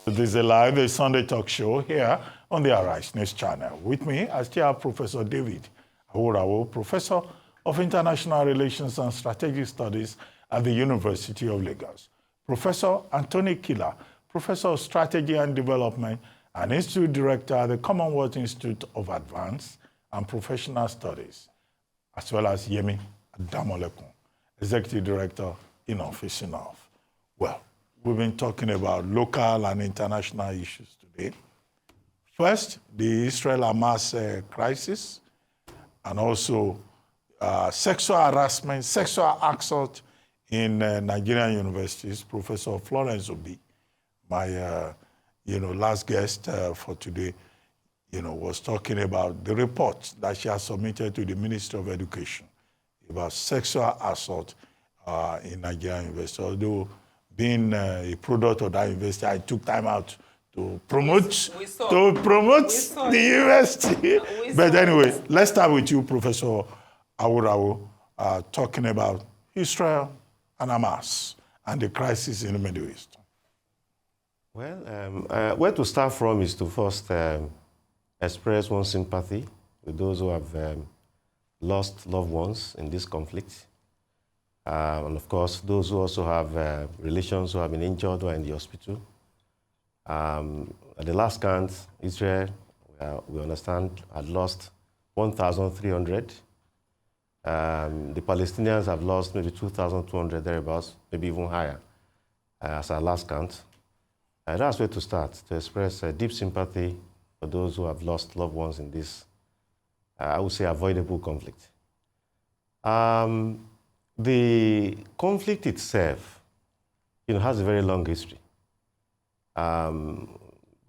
This is a live, a Sunday talk show here on the Arise News channel. With me, I still have Professor David Aworawo, Professor of International Relations and Strategic Studies at the University of Lagos. Professor Anthony Kila, Professor of Strategy and Development and Institute Director at the Commonwealth Institute of Advanced and Professional Studies, as well as Yemi Ademolekun, Executive Director in Office Enough. Well, we've been talking about local and international issues today. First, the Israel-Hamas crisis, and also sexual harassment, sexual assault in Nigerian universities. Professor Florence Obi, my last guest for today, was talking about the report that she has submitted to the Ministry of Education about sexual assault in Nigerian universities. Although being a product of that university, I took time out to promote the university. But anyway, let's start with you, Professor Aworawo, talking about Israel and Hamas and the crisis in the Middle East. Well, where to start from is to first express one's sympathy with those who have lost loved ones in this conflict. And of course, those who also have relations who have been injured or in the hospital. At the last count, Israel, we understand, had lost 1,300. The Palestinians have lost maybe 2,200 thereabouts, maybe even higher, as our last count. That's where to start, to express deep sympathy for those who have lost loved ones in this, I would say, avoidable conflict. The conflict itself, has a very long history.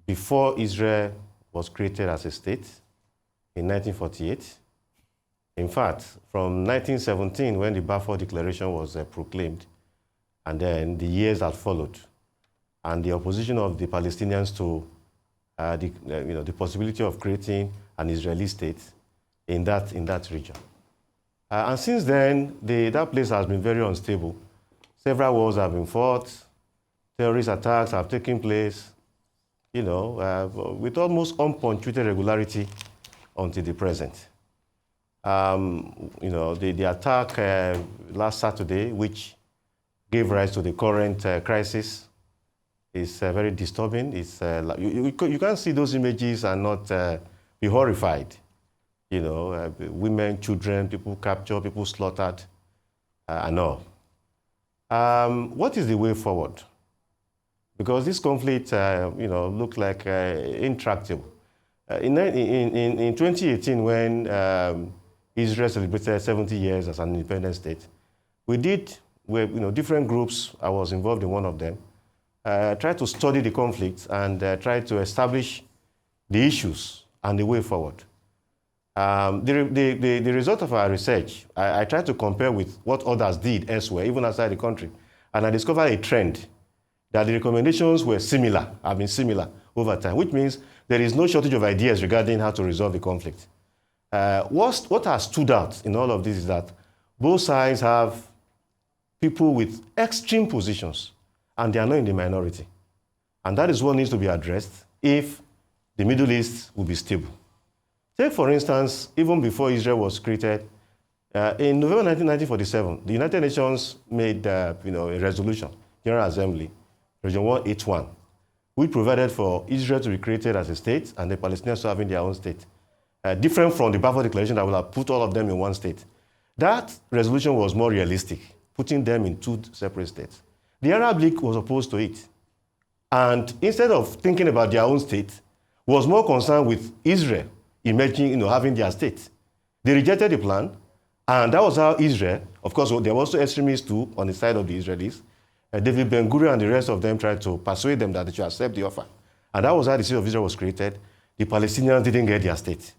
Before Israel was created as a state in 1948, in fact, from 1917, when the Balfour Declaration was proclaimed, and then the years that followed, and the opposition of the Palestinians to the possibility of creating an Israeli state in that region. And since then, that place has been very unstable. Several wars have been fought, terrorist attacks have taken place, with almost unpunctuated regularity until the present. The attack last Saturday, which gave rise to the current crisis, is very disturbing. It's you can't see those images and not be horrified. Women, children, people captured, people slaughtered, and all. What is the way forward? Because this conflict, looked like intractable. In 2018, when Israel celebrated 70 years as an independent state, different groups, I was involved in one of them, tried to study the conflict and tried to establish the issues and the way forward. The result of our research, I tried to compare with what others did elsewhere, even outside the country, and I discovered a trend that the recommendations were similar, have been similar over time, which means there is no shortage of ideas regarding how to resolve the conflict. What has stood out in all of this is that both sides have people with extreme positions, and they are not in the minority. And that is what needs to be addressed if the Middle East will be stable. Take, for instance, even before Israel was created, in November 1947, the United Nations made a resolution, General Assembly, Resolution 181, which provided for Israel to be created as a state and the Palestinians to having their own state, different from the Balfour Declaration that would have put all of them in one state. That resolution was more realistic, putting them in two separate states. The Arab League was opposed to it. And instead of thinking about their own state, was more concerned with Israel emerging, having their state. They rejected the plan, and that was how Israel, of course, there were also extremists too on the side of the Israelis. David Ben-Gurion and the rest of them tried to persuade them that they should accept the offer. And that was how the state of Israel was created. The Palestinians didn't get their state.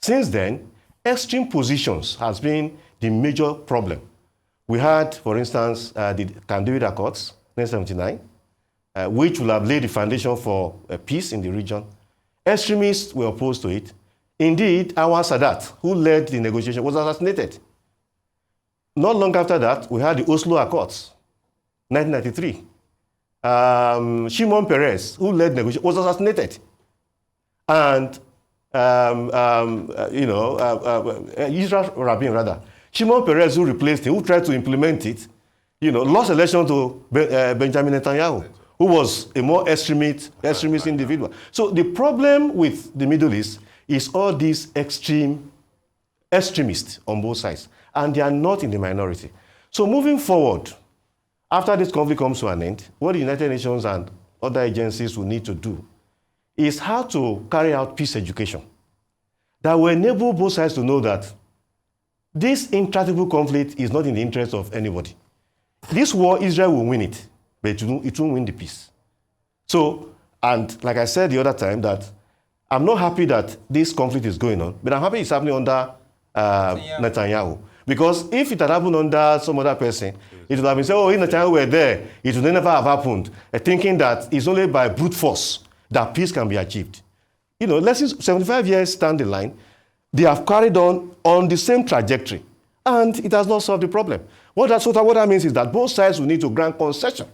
Since then, extreme positions has been the major problem. We had, for instance, the Camp David Accords, 1979, which will have laid the foundation for peace in the region. Extremists were opposed to it. Indeed, Anwar Sadat, who led the negotiation, was assassinated. Not long after that, we had the Oslo Accords, 1993. Shimon Peres, who led negotiations, was assassinated. And, Israel Rabin, rather, Shimon Peres, who replaced him, who tried to implement it, lost election to Benjamin Netanyahu, who was a more extremist individual. So the problem with the Middle East is all these extremists on both sides, and they are not in the minority. So moving forward, after this conflict comes to an end, what the United Nations and other agencies will need to do is how to carry out peace education that will enable both sides to know that this intractable conflict is not in the interest of anybody. This war, Israel will win it, but it won't win the peace. So, and like I said the other time, that I'm not happy that this conflict is going on, but I'm happy it's happening under Netanyahu. Because if it had happened under some other person, it would have been said, oh, if Netanyahu were there, it would never have happened, thinking that it's only by brute force that peace can be achieved. Let's say 75 years down the line, they have carried on the same trajectory, and it has not solved the problem. What that means is that both sides will need to grant concession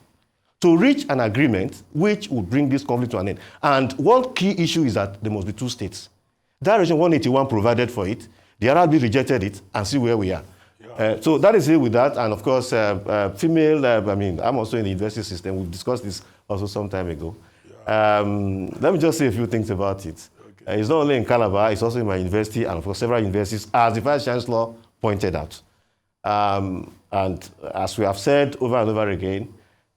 to reach an agreement which will bring this conflict to an end. And one key issue is that there must be two states. That Resolution 181 provided for it, the Arab League rejected it, and see where we are. Yeah. So that is it with that. And of course, female, I'm also in the university system. We've discussed this also some time ago. Yeah. Let me just say a few things about it. Okay. It's not only in Calabar, it's also in my university, and of course several universities, as the Vice Chancellor pointed out. And as we have said over and over again,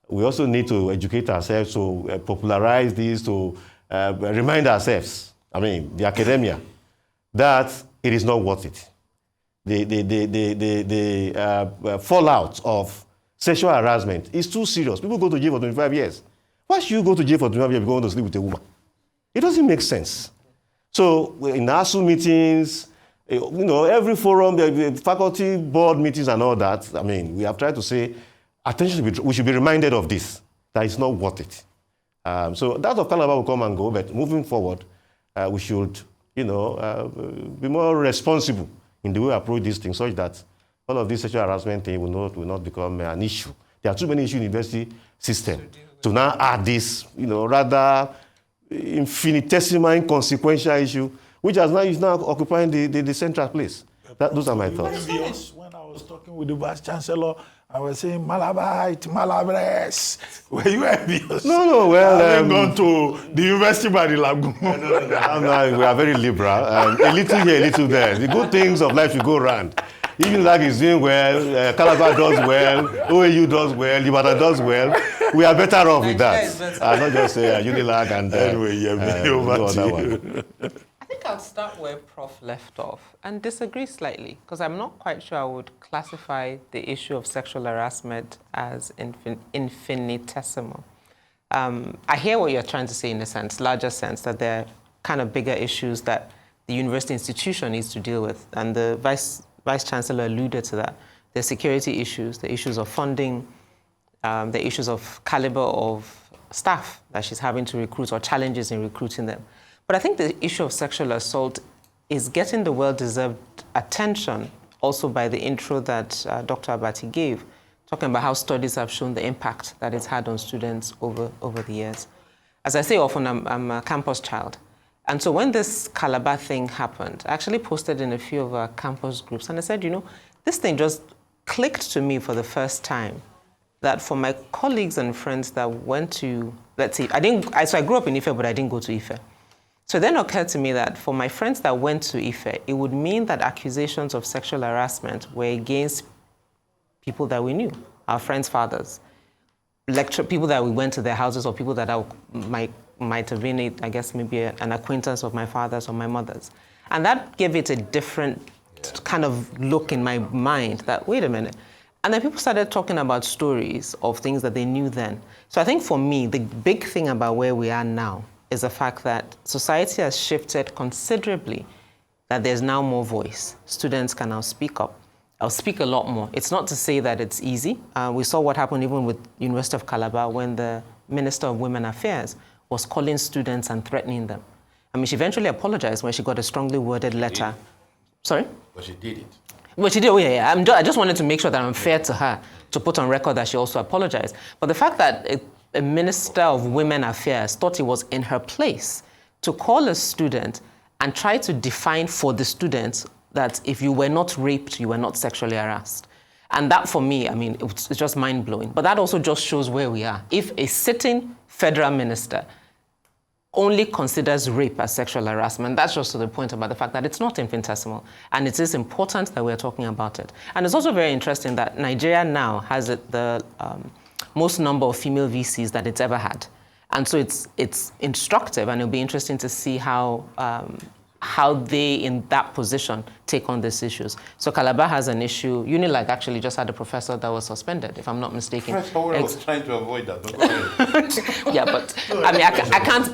we also need to educate ourselves, to popularize this, to remind ourselves, the academia, that it is not worth it. The fallout of sexual harassment is too serious. People go to jail for 25 years. Why should you go to jail for 25 years if you want to sleep with a woman? It doesn't make sense. So in ASU meetings, every forum, the faculty board meetings and all that, we have tried to say, we should be reminded of this, that it's not worth it. So that of Calabar will come and go, but moving forward, we should, be more responsible in the way we approach these things, such that all of this sexual harassment thing will not become an issue. There are too many issues in the university system to now add this, rather infinitesimal, inconsequential issue, which is now occupying the central place. Those are my thoughts. When I was talking with the Vice Chancellor, I was saying, Malabite, Malabres. Were you envious? No, well... I haven't gone to the university by the lagoon. No, we are very liberal. A little here, a little there. The good things of life should go around. Even like is doing well, Calabar does well, OAU does well, Ibadan does well. We are better off with that. Not just Unilag and... Anyway, Yemi, over to you. I think I'll start where Prof left off and disagree slightly, because I'm not quite sure I would classify the issue of sexual harassment as infinitesimal. I hear what you're trying to say in a sense, larger sense, that there are kind of bigger issues that the university institution needs to deal with, and the Vice Chancellor alluded to that. The security issues, the issues of funding, the issues of caliber of staff that she's having to recruit or challenges in recruiting them. But I think the issue of sexual assault is getting the well-deserved attention also by the intro that Dr. Abati gave, talking about how studies have shown the impact that it's had on students over the years. As I say often, I'm a campus child. And so when this Calabar thing happened, I actually posted in a few of our campus groups, and I said, this thing just clicked to me for the first time, that for my colleagues and friends that went to, let's see, I grew up in Ife, but I didn't go to Ife. So it then occurred to me that for my friends that went to Ife, it would mean that accusations of sexual harassment were against people that we knew, our friends' fathers, people that we went to their houses, or people that might have been, I guess, maybe an acquaintance of my father's or my mother's. And that gave it a different kind of look in my mind that, wait a minute. And then people started talking about stories of things that they knew then. So I think for me, the big thing about where we are now is the fact that society has shifted considerably, that there's now more voice. Students can now speak up. I'll speak a lot more. It's not to say that it's easy. We saw what happened even with University of Calabar when the Minister of Women Affairs was calling students and threatening them. She eventually apologized when she got a strongly worded letter. Sorry? But she did it. Well, she did, I just wanted to make sure that I'm fair to her, to put on record that she also apologized. But the fact that a minister of women affairs thought it was in her place to call a student and try to define for the students that if you were not raped, you were not sexually harassed. And that, for me, I mean, it's just mind-blowing. But that also just shows where we are. If a sitting federal minister only considers rape as sexual harassment, that's just to the point about the fact that it's not infinitesimal. And it is important that we're talking about it. And it's also very interesting that Nigeria now has the most number of female VCs that it's ever had. And so it's instructive, and it'll be interesting to see how they, in that position, take on these issues. So Calabar has an issue. Unilag actually just had a professor that was suspended, if I'm not mistaken. Professor Aworawo was trying to avoid that. But go ahead. Yeah, but I mean,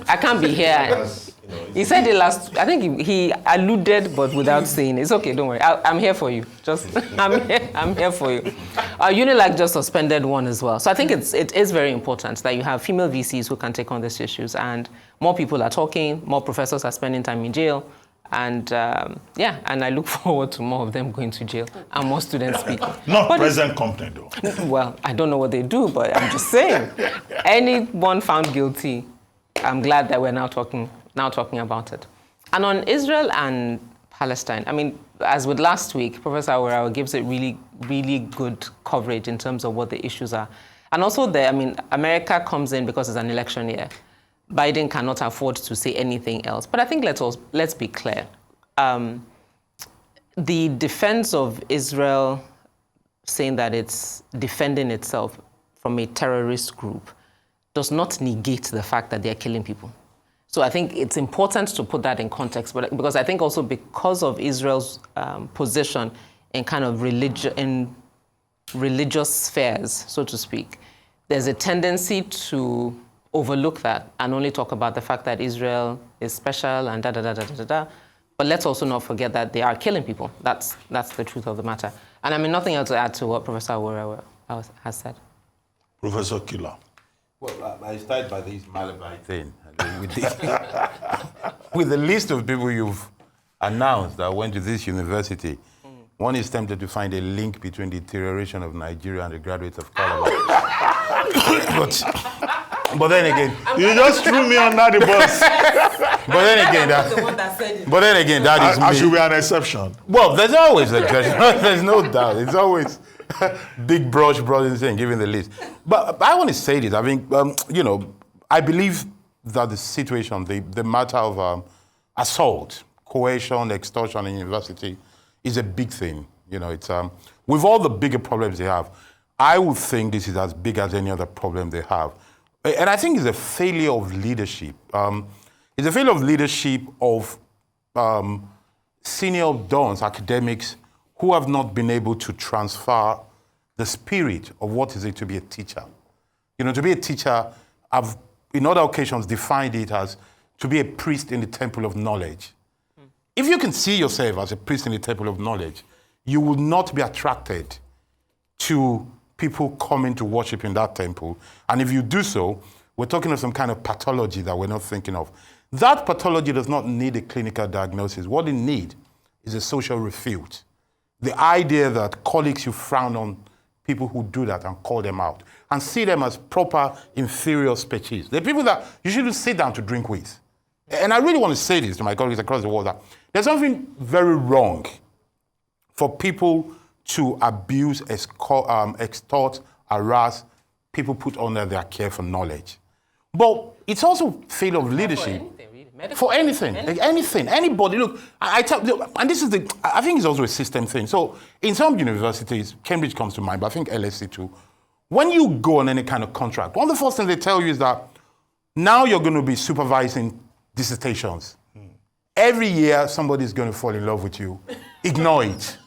I can't be here. He said it last. I think he alluded, but without saying it. It's okay. Don't worry. I'm here for you. I'm here for you. Unilag just suspended one as well. So I think it is very important that you have female VCs who can take on these issues, and more people are talking. More professors are spending time in jail, and and I look forward to more of them going to jail and more students speaking. Not present company though. Well, I don't know what they do, but I'm just saying, anyone found guilty, I'm glad that we're now talking about it. And on Israel and Palestine, I mean, as with last week, Professor Aworawo gives it really, really good coverage in terms of what the issues are. And also America comes in because it's an election year. Biden cannot afford to say anything else. But I think let's be clear. The defense of Israel saying that it's defending itself from a terrorist group does not negate the fact that they're killing people. So I think it's important to put that in context, but because I think also because of Israel's position in kind of religious spheres, so to speak, there's a tendency to overlook that and only talk about the fact that Israel is special and da-da-da-da-da-da. But let's also not forget that they are killing people. That's the truth of the matter. And I mean, nothing else to add to what Professor Aworawo has said. Professor Kila. Well, I started by this Malachi thing. With the list of people you've announced that went to this university, one is tempted to find a link between the deterioration of Nigeria and the graduates of Calabar. but then again, you just threw me under the bus. But then again, that is me. I should be an exception. Well, there's always an exception. There's no doubt. It's always big brush thing, giving the list. But I want to say this. I mean, I believe that the situation, the matter of assault, coercion, extortion in university is a big thing. It's with all the bigger problems they have, I would think this is as big as any other problem they have. And I think it's a failure of leadership. It's a failure of leadership of senior dons, academics, who have not been able to transfer the spirit of what is it to be a teacher. To be a teacher, I've, in other occasions, defined it as to be a priest in the temple of knowledge. If you can see yourself as a priest in the temple of knowledge, you will not be attracted to people coming to worship in that temple. And if you do so, we're talking of some kind of pathology that we're not thinking of. That pathology does not need a clinical diagnosis. What it needs is a social refute. The idea that colleagues, you frown on people who do that and call them out and see them as proper inferior species. They're people that you shouldn't sit down to drink with. And I really want to say this to my colleagues across the world, that there's something very wrong for people to abuse, extort, harass people put under their care for knowledge. But it's also failure of leadership. For anything, anybody. Look, I tell you, and this is I think it's also a system thing. So in some universities, Cambridge comes to mind, but I think LSE too. When you go on any kind of contract, one of the first things they tell you is that now you're going to be supervising dissertations. Every year, somebody's going to fall in love with you. Ignore it.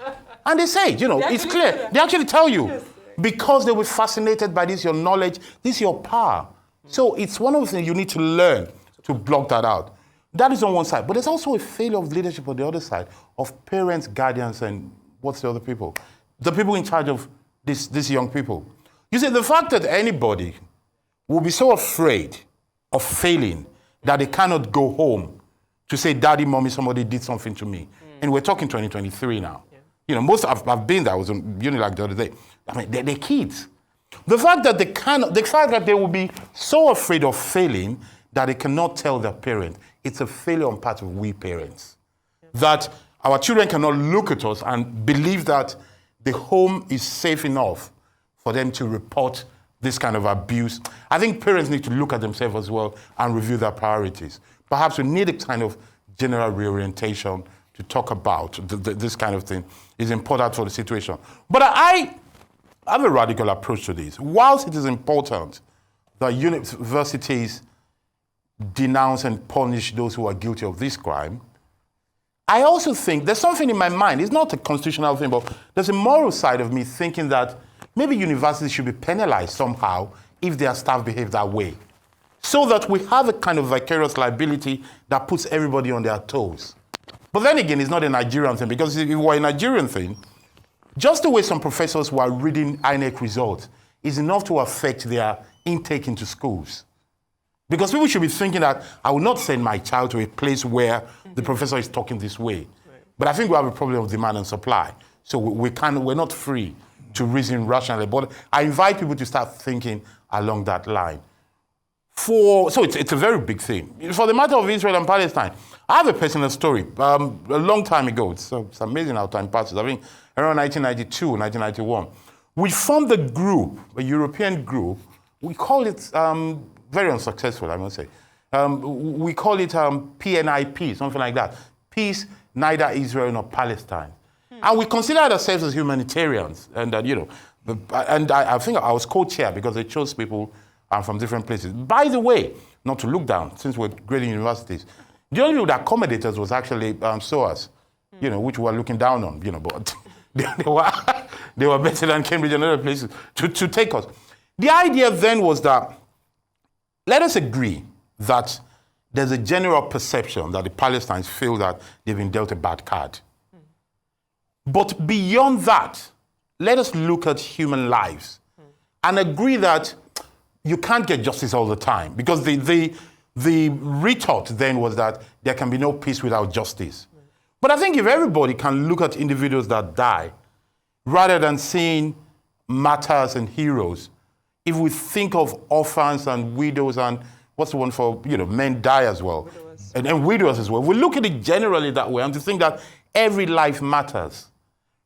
And they say, it's clear. They actually tell you. Because they were fascinated by this, your knowledge, this, your power. So it's one of the things you need to learn to block that out. That is on one side. But there's also a failure of leadership on the other side, of parents, guardians, and what's the other people? The people in charge of these young people. You see, the fact that anybody will be so afraid of failing that they cannot go home to say, Daddy, Mommy, somebody did something to me. And we're talking 2023 now. Yeah. Most I've been there. I was on Unilag the other day. I mean, they're kids. The fact that they will be so afraid of failing that they cannot tell their parent, it's a failure on part of we parents. That our children cannot look at us and believe that the home is safe enough for them to report this kind of abuse. I think parents need to look at themselves as well and review their priorities. Perhaps we need a kind of general reorientation to talk about this kind of thing. It's important for the situation. But I have a radical approach to this. Whilst it is important that universities denounce and punish those who are guilty of this crime, I also think there's something in my mind. It's not a constitutional thing, but there's a moral side of me thinking that maybe universities should be penalized somehow if their staff behave that way, so that we have a kind of vicarious liability that puts everybody on their toes. But then again, it's not a Nigerian thing, because if it were a Nigerian thing, just the way some professors were reading INEC results is enough to affect their intake into schools. Because people should be thinking that I will not send my child to a place where the professor is talking this way. Right. But I think we have a problem of demand and supply. So we're not free to reason rationally. But I invite people to start thinking along that line. So it's a very big thing. For the matter of Israel and Palestine, I have a personal story. A long time ago, it's amazing how time passes. I think around 1992, 1991, we formed a group, a European group. We call it, very unsuccessful, I must say. We call it PNIP, something like that. Peace, neither Israel nor Palestine. And we consider ourselves as humanitarians. And, I think I was co-chair because they chose people from different places. By the way, not to look down, since we're grading universities, the only people that accommodated us was actually SOAS, which we were looking down on, but they were better than Cambridge and other places to take us. The idea then was that let us agree that there's a general perception that the Palestinians feel that they've been dealt a bad card. But beyond that, let us look at human lives and agree that you can't get justice all the time, because the retort then was that there can be no peace without justice. But I think if everybody can look at individuals that die, rather than seeing martyrs and heroes, if we think of orphans and widows and what's the one for, men die as well, and widows as well, we look at it generally that way and to think that every life matters.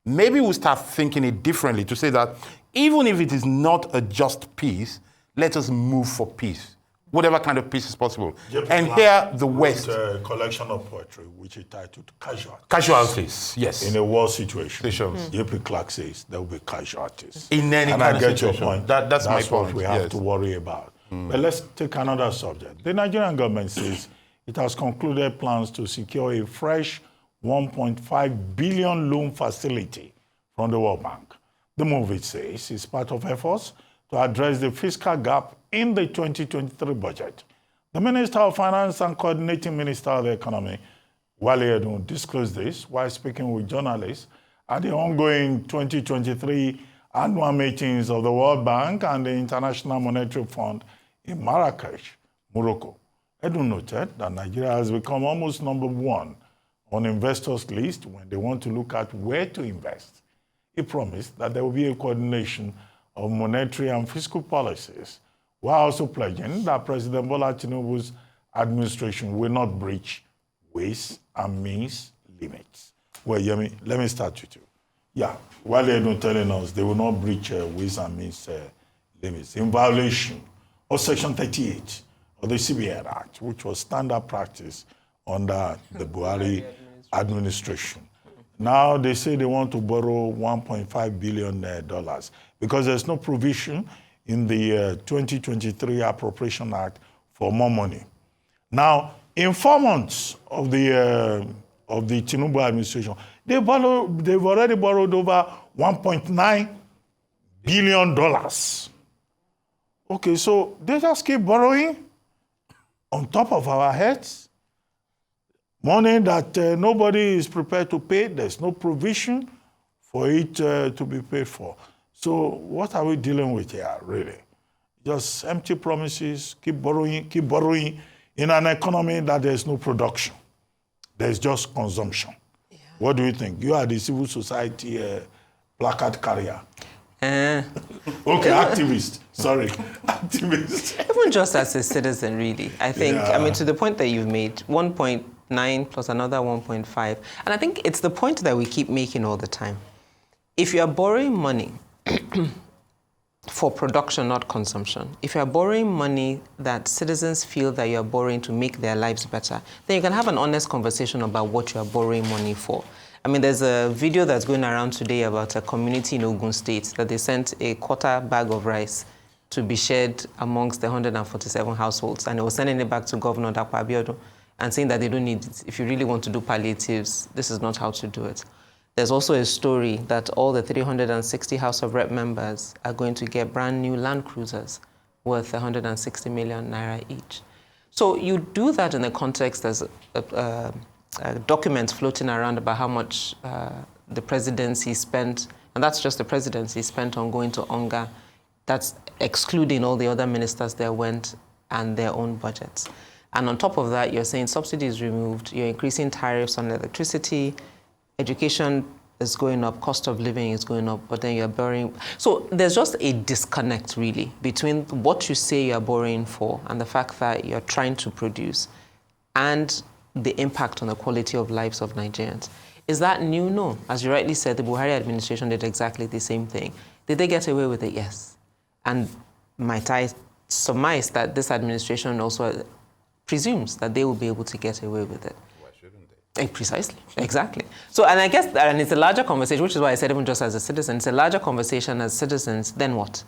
Maybe we'll start thinking it differently to say that even if it is not a just peace, let us move for peace, whatever kind of peace is possible. And here, the West. A collection of poetry which is titled Casualties. Casualties, yes. In a war situation, J.P. Clark says there will be casualties. In any kind of situation. Your point. That's my point. What we have to worry about. But let's take another subject. The Nigerian government says it has concluded plans to secure a fresh 1.5 billion loan facility from the World Bank. The move, it says, is part of efforts to address the fiscal gap in the 2023 budget. The Minister of Finance and Coordinating Minister of the Economy, Wale Edun, disclosed this while speaking with journalists at the ongoing 2023 annual meetings of the World Bank and the International Monetary Fund in Marrakesh, Morocco. Edun noted that Nigeria has become almost number one on investors' list when they want to look at where to invest. He promised that there will be a coordination of monetary and fiscal policies, while also pledging that President Bola Tinubu's administration will not breach ways and means limits. Well, Yemi, let me start with you. Yeah, while they're not telling us they will not breach ways and means limits in violation of Section 38 of the CBN Act, which was standard practice under the Buhari administration. Now they say they want to borrow $1.5 billion because there's no provision in the 2023 Appropriation Act for more money. Now, in 4 months of the Tinubu administration, they've already borrowed over $1.9 billion. Okay, so they just keep borrowing on top of our heads. Money that nobody is prepared to pay. There's no provision for it to be paid for. So what are we dealing with here, really? Just empty promises, keep borrowing in an economy that there's no production. There's just consumption. Yeah. What do you think? You are the civil society placard carrier. Okay, activist. Sorry, activist. Even just as a citizen, really. I think, Yeah. I mean, to the point that you've made, 1.9 plus another 1.5. And I think it's the point that we keep making all the time. If you are borrowing money for production, not consumption, if you are borrowing money that citizens feel that you are borrowing to make their lives better, then you can have an honest conversation about what you are borrowing money for. I mean, there's a video that's going around today about a community in Ogun State that they sent a quarter bag of rice to be shared amongst the 147 households. And they were sending it back to Governor Dapo Abiodun and saying that they don't need it. If you really want to do palliatives, this is not how to do it. There's also a story that all the 360 House of Rep members are going to get brand new Land Cruisers worth 160 million naira each. So you do that in the context as documents floating around about how much the presidency spent, and that's just the presidency spent on going to UNGA. That's excluding all the other ministers that went and their own budgets. And on top of that, you're saying subsidies removed, you're increasing tariffs on electricity, education is going up, cost of living is going up, but then you're borrowing. So there's just a disconnect, really, between what you say you're borrowing for and the fact that you're trying to produce and the impact on the quality of lives of Nigerians. Is that new? No. As you rightly said, the Buhari administration did exactly the same thing. Did they get away with it? Yes. And might I surmise that this administration also presumes that they will be able to get away with it? Why shouldn't they? Precisely, exactly. So, and I guess, and it's a larger conversation, which is why I said even just as a citizen, it's a larger conversation as citizens, then what?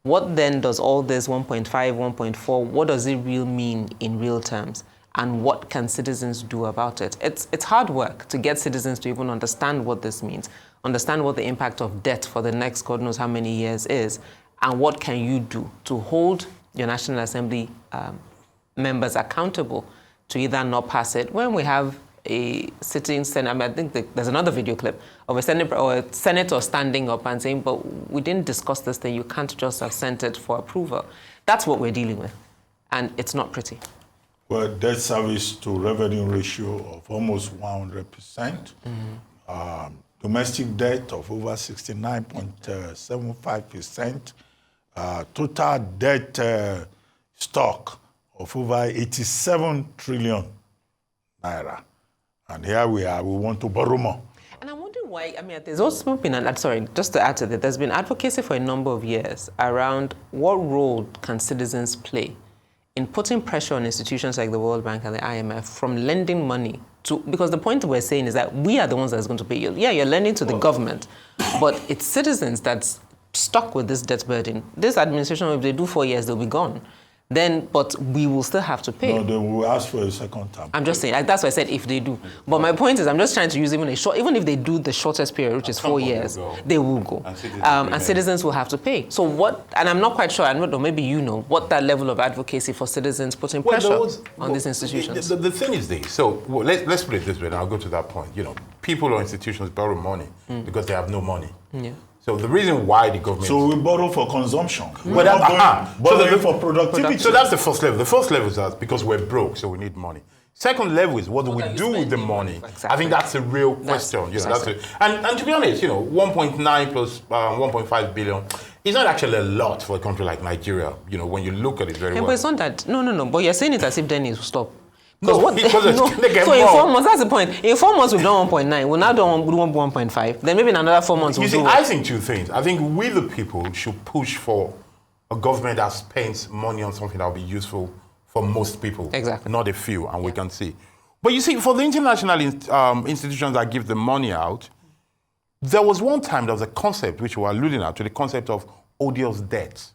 What then does all this 1.5, 1.4, what does it really mean in real terms? And what can citizens do about it? It's hard work to get citizens to even understand what this means, understand what the impact of debt for the next God knows how many years is, and what can you do to hold your National Assembly members accountable to either not pass it. When we have a sitting Senate, I mean, I think there's another video clip of a senator standing up and saying, but we didn't discuss this thing, you can't just have sent it for approval. That's what we're dealing with, and it's not pretty. Well, debt service to revenue ratio of almost 100%. Domestic debt of over 69.75%. Total debt stock of over 87 trillion naira. And here we are, we want to borrow more. And I'm wondering why, I mean, there's also been, sorry, just to add to that, there's been advocacy for a number of years around what role can citizens play in putting pressure on institutions like the World Bank and the IMF from lending money to, because the point we're saying is that we are the ones that's going to pay you. Yeah, you're lending to the government, but it's citizens that's stuck with this debt burden. This administration, if they do 4 years, they'll be gone. Then, but we will still have to pay. No, they will ask for a second term. I'm just saying, that's why I said if they do. But my point is, I'm just trying to use even if they do the shortest period, which is 4 years, they will go. And citizens will have to pay. So what, and I'm not quite sure, I don't know, maybe you know, what that level of advocacy for citizens putting pressure on these institutions. The thing is this, so let's put it this way, and I'll go to that point. You know, people or institutions borrow money because they have no money. Yeah. So the reason why the government... So we borrow for consumption. We're not borrowing for productivity. So that's the first level. The first level is that because we're broke, so we need money. Second level is what do we do with the money? Exactly. I think that's a real question. You know, that's it. And to be honest, you know, 1.9 plus 1.5 billion is not actually a lot for a country like Nigeria. You know, when you look at it very well. But it's not that. No. But you're saying it as if then it will stop. No, because they get so more. in 4 months, that's the point. In 4 months, we've done 1.9. We'll now do 1.5. Then maybe in another 4 months, You see, I think two things. I think we, the people, should push for a government that spends money on something that will be useful for most people. Exactly. Not a few, and we can see. But you see, for the international institutions that give the money out, there was one time there was a concept which we were alluding to the concept of odious debt.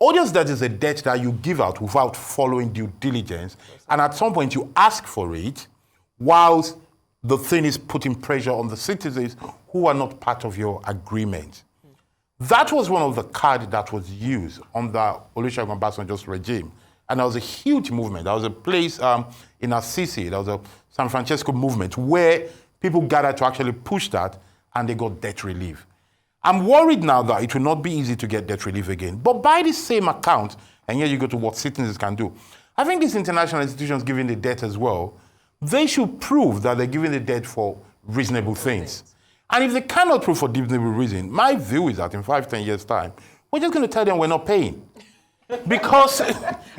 Odious debt is a debt that you give out without following due diligence, and at some point you ask for it, whilst the thing is putting pressure on the citizens who are not part of your agreement. That was one of the cards that was used under Olusegun Obasanjo's regime, and there was a huge movement. There was a place in Assisi, there was a San Francisco movement where people gathered to actually push that, and they got debt relief. I'm worried now that it will not be easy to get debt relief again. But by the same account, and here you go to what citizens can do, I think these international institutions giving the debt as well, they should prove that they're giving the debt for reasonable things. And if they cannot prove for reasonable reason, my view is that in 5-10 years' time, we're just going to tell them we're not paying. Because...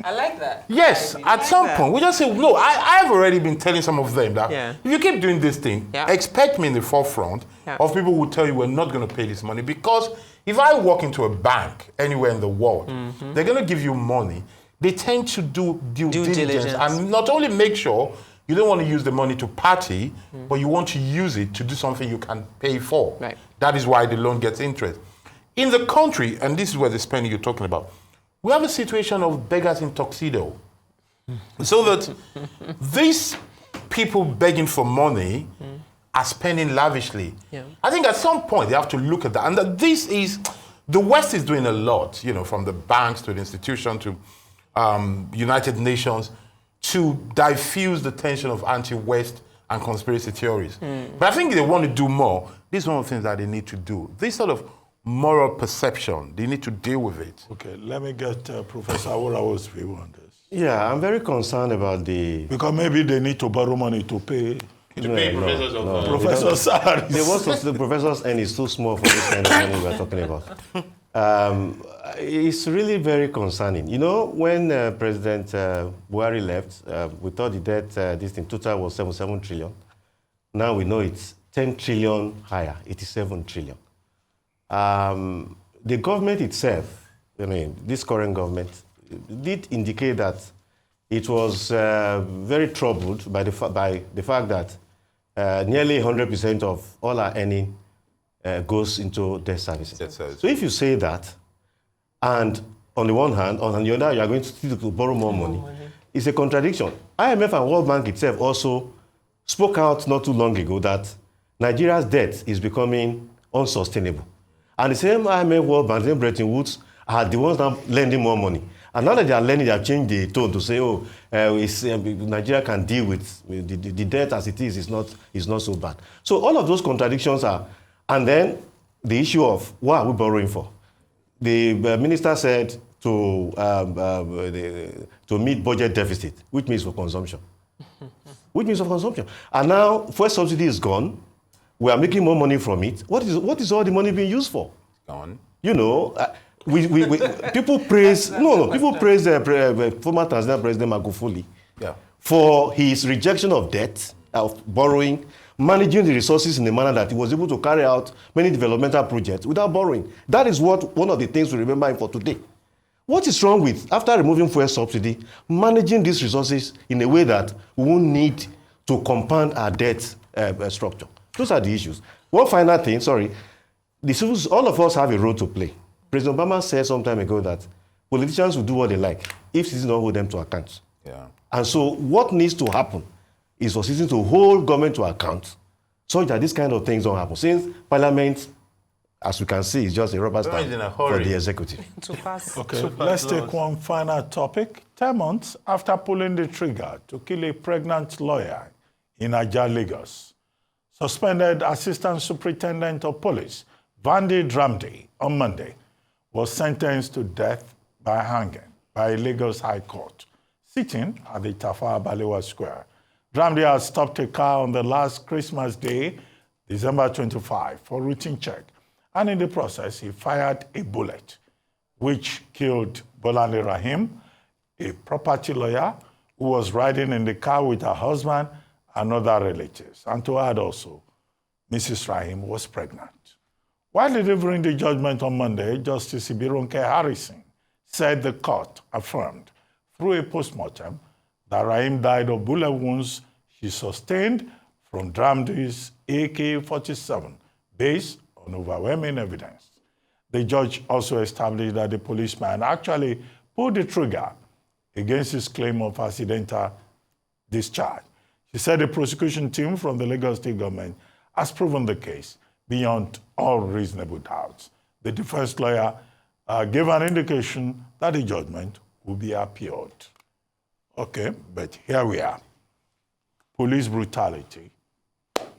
I like that. Yes, at some point, we just say, no, I've already been telling some of them that if you keep doing this thing, expect me in the forefront of people who tell you we're not going to pay this money. Because if I walk into a bank anywhere in the world, they're going to give you money. They tend to do due diligence and not only make sure you don't want to use the money to party, but you want to use it to do something you can pay for. Right. That is why the loan gets interest. In the country, and this is where the spending you're talking about, we have a situation of beggars in tuxedo. So that these people begging for money are spending lavishly. Yeah. I think at some point they have to look at that. And that this is, the West is doing a lot, you know, from the banks to the institution to United Nations, to diffuse the tension of anti-West and conspiracy theories. But I think they want to do more. This is one of the things that they need to do. This sort of moral perception, they need to deal with it. Okay, let me get Professor Aworawo's view on this. Yeah, I'm very concerned about the... Because maybe they need to borrow money to pay... professors of... Professors' salaries. The worst of the professors' end is too small for this kind of money we're talking about. It's really very concerning. You know, when President Buhari left, we thought the debt, this in total was 77 trillion. Now we know it's 10 trillion higher, 87 trillion. The government itself, I mean, this current government, did indicate that it was very troubled by the fact that nearly 100% of all our earning goes into debt services. So if you say that, and on the one hand, on the other, you are going to still to borrow more money, it's a contradiction. IMF and World Bank itself also spoke out not too long ago that Nigeria's debt is becoming unsustainable. And the same IMF, World Bank, the same Bretton Woods are the ones now lending more money. And now that they are lending, they have changed the tone to say, oh, Nigeria can deal with the debt as it is not so bad. So all of those contradictions are, and then the issue of what are we borrowing for? The minister said to meet budget deficit, which means for consumption. And now, fuel subsidy is gone. We are making more money from it. What is all the money being used for? Gone. You know, people praise former Tanzanian President Magufuli for his rejection of debt, of borrowing, managing the resources in a manner that he was able to carry out many developmental projects without borrowing. That is one of the things we remember him for today. What is wrong with, after removing fuel subsidy, managing these resources in a way that we won't need to compound our debt structure? Those are the issues. One final thing, all of us have a role to play. President Obama said some time ago that politicians will do what they like if citizens don't hold them to account. Yeah. And so what needs to happen is for citizens to hold government to account so that these kind of things don't happen. Since Parliament, as we can see, is just a rubber stamp for the executive. Okay, let's take one final topic. 10 months after pulling the trigger to kill a pregnant lawyer in Ajah, Lagos, suspended Assistant Superintendent of Police Vandi Dramdi on Monday was sentenced to death by hanging by Lagos High Court, sitting at the Tafawa Balewa Square. Dramdi had stopped a car on the last Christmas Day, December 25, for routine check, and in the process, he fired a bullet, which killed Bolande Rahim, a property lawyer who was riding in the car with her husband and other relatives. And to add also, Mrs. Rahim was pregnant. While delivering the judgment on Monday, Justice Ibironke Harrison said the court affirmed through a postmortem that Rahim died of bullet wounds she sustained from Dramdi's AK-47 based on overwhelming evidence. The judge also established that the policeman actually pulled the trigger against his claim of accidental discharge. She said the prosecution team from the Lagos State government has proven the case beyond all reasonable doubts. The defense lawyer gave an indication that the judgment will be appealed. Okay, but here we are. Police brutality,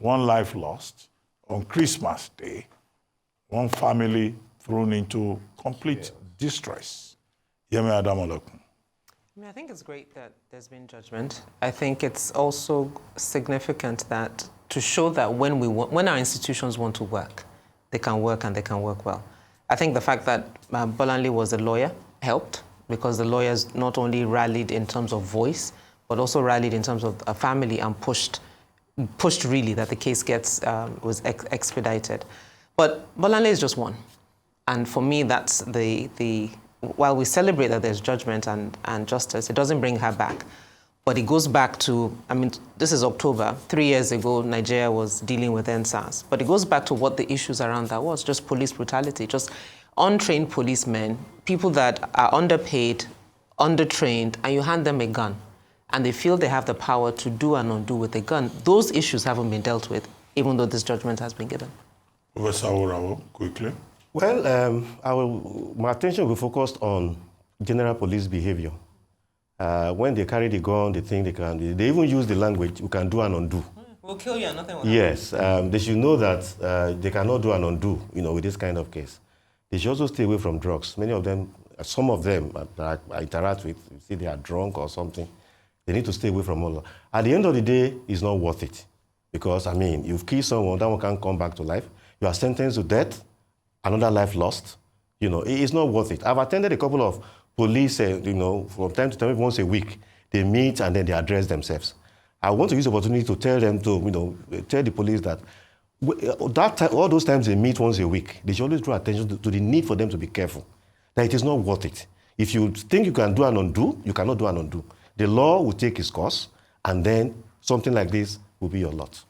one life lost on Christmas Day, one family thrown into complete distress. Yemi Ademolekun. I think it's great that there's been judgment. I think it's also significant that to show that when our institutions want to work, they can work and they can work well. I think the fact that Bolanle was a lawyer helped, because the lawyers not only rallied in terms of voice, but also rallied in terms of a family and pushed really that the case was expedited. But Bolanle is just one. And for me, that's while we celebrate that there's judgment and justice, it doesn't bring her back. But it goes back to, I mean, this is October. 3 years ago, Nigeria was dealing with NSAS. But it goes back to what the issues around that was, just police brutality, just untrained policemen, people that are underpaid, undertrained, and you hand them a gun, and they feel they have the power to do and undo with a gun. Those issues haven't been dealt with, even though this judgment has been given. Professor Aworawo, quickly. Well, my attention will be focused on general police behavior. When they carry the gun, they think they even use the language, we can do and undo. We'll kill you and nothing will happen. Yes, they should know that they cannot do and undo, with this kind of case. They should also stay away from drugs. Some of them that I interact with, you see they are drunk or something. They need to stay away from all that. At the end of the day, it's not worth it. Because, you've killed someone, that one can't come back to life. You are sentenced to death, another life lost. It's not worth it. I've attended a couple of police, from time to time, once a week, they meet and then they address themselves. I want to use the opportunity to tell them tell the police that all those times they meet once a week, they should always draw attention to the need for them to be careful, that it is not worth it. If you think you can do and undo, you cannot do and undo. The law will take its course, and then something like this will be your lot.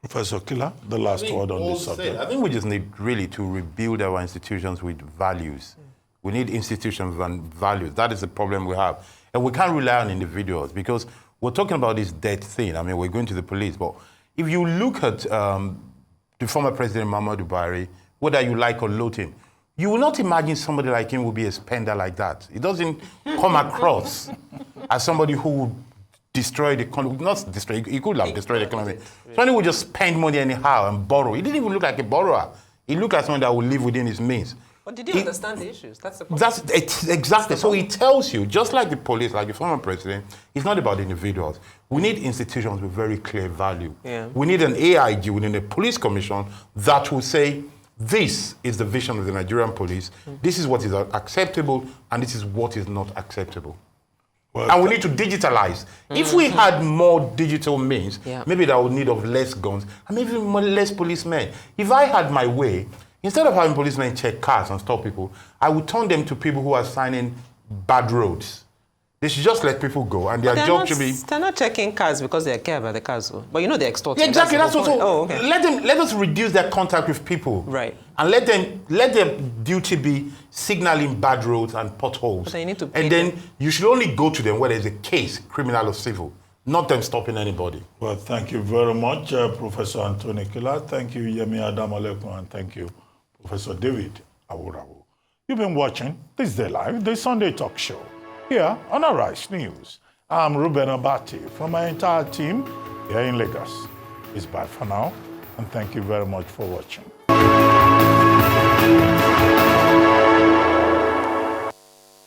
Professor Kila, the last word on this subject. I think we just need really to rebuild our institutions with values. We need institutions and values. That is the problem we have. And we can't rely on individuals, because we're talking about this death thing. We're going to the police. But if you look at the former President Muhammadu Buhari, whether you like or loathe him, you will not imagine somebody like him would be a spender like that. It doesn't come across as somebody who would destroy the economy. Not destroy, he could have destroyed the economy. Somebody would just spend money anyhow and borrow. He didn't even look like a borrower. He looked like someone that would live within his means. But did he understand the issues? That's the problem. Exactly. So he tells you, just like the police, like the former president, it's not about individuals. We need institutions with very clear value. Yeah. We need an AIG within the police commission that will say, this is the vision of the Nigerian police, this is what is acceptable, and this is what is not acceptable. Well, and we need to digitalize. If we had more digital means, maybe that would need of less guns, and maybe less policemen. If I had my way, instead of having policemen check cars and stop people, I would turn them to people who are signing bad roads. They should just let people go, and their job should be... They're not checking cars because they care about the cars, though. But they're extorting. Yeah, exactly, that's what... Oh, okay. Let us reduce their contact with people. Right. And let their duty be signaling bad roads and potholes. But you need to pay and then you should only go to them where there's a case, criminal or civil, not them stopping anybody. Well, thank you very much, Professor Anthony Kila. Thank you, Yemi Ademolekun, and thank you, Professor David Aworawo. You've been watching This Day Live, the Sunday talk show, here on Arise News. I'm Ruben Abati from my entire team here in Lagos. It's bye for now, and thank you very much for watching.